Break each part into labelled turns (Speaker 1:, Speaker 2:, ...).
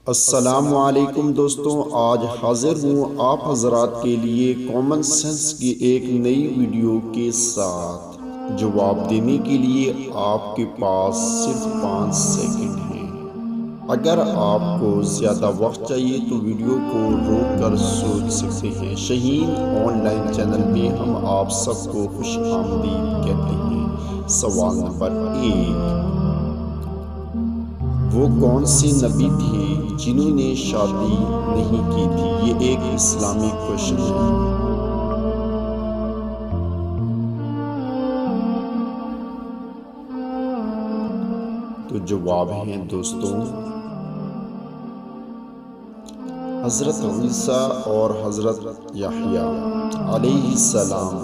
Speaker 1: السلام علیکم دوستوں، آج حاضر ہوں آپ حضرات کے لیے کامن سینس کی ایک نئی ویڈیو کے ساتھ۔ جواب دینے کے لیے آپ کے پاس صرف 5 سیکنڈ ہیں۔ اگر آپ کو زیادہ وقت چاہیے تو ویڈیو کو روک کر سوچ سکتے ہیں۔ شہین آن لائن چینل میں ہم آپ سب کو خوش آمدید کہتے ہیں۔ سوال نمبر 1، وہ کون سے نبی تھے جنہوں نے شادی نہیں کی تھی؟ یہ ایک اسلامی کوشچن ہے۔ تو جواب ہیں دوستوں حضرت عیسیٰ اور حضرت یحییٰ علیہ السلام۔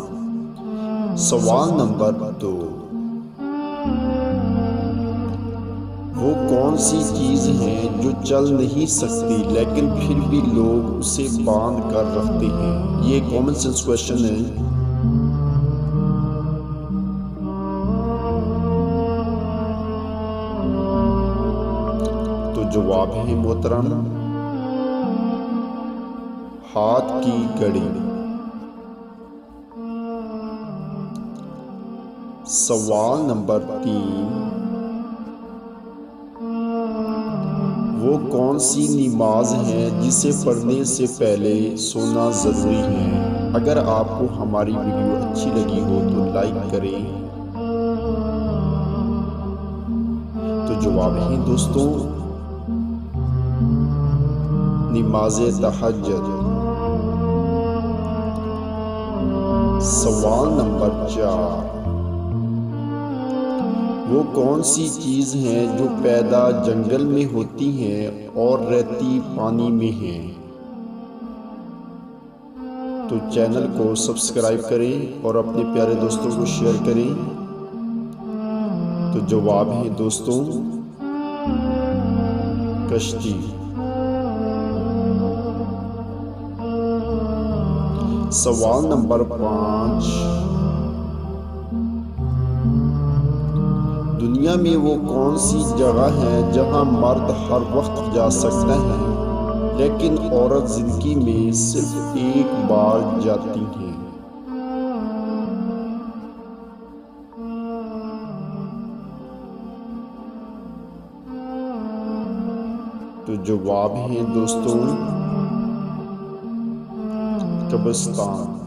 Speaker 1: سوال نمبر 2، وہ کون سی چیز ہے جو چل نہیں سکتی لیکن پھر بھی لوگ اسے باندھ کر رکھتے ہیں؟ یہ کامن سینس کوشچن ہے۔ تو جواب ہے محترم ہاتھ کی گھڑی۔ سوال نمبر 3، وہ کون سی نماز ہے جسے پڑھنے سے پہلے سونا ضروری ہے؟ اگر آپ کو ہماری ویڈیو اچھی لگی ہو تو لائک کریں۔ تو جواب ہے دوستوں نماز تہجد۔ سوال نمبر 4، وہ کون سی چیز ہے جو پیدا جنگل میں ہوتی ہے اور رہتی پانی میں ہے؟ تو چینل کو سبسکرائب کریں اور اپنے پیارے دوستوں کو شیئر کریں۔ تو جواب ہے دوستوں کشتی۔ سوال نمبر 5، دنیا میں وہ کون سی جگہ ہے جہاں مرد ہر وقت جا سکتا ہے لیکن عورت زندگی میں صرف ایک بار جاتی ہے؟ تو جواب ہے دوستوں قبرستان۔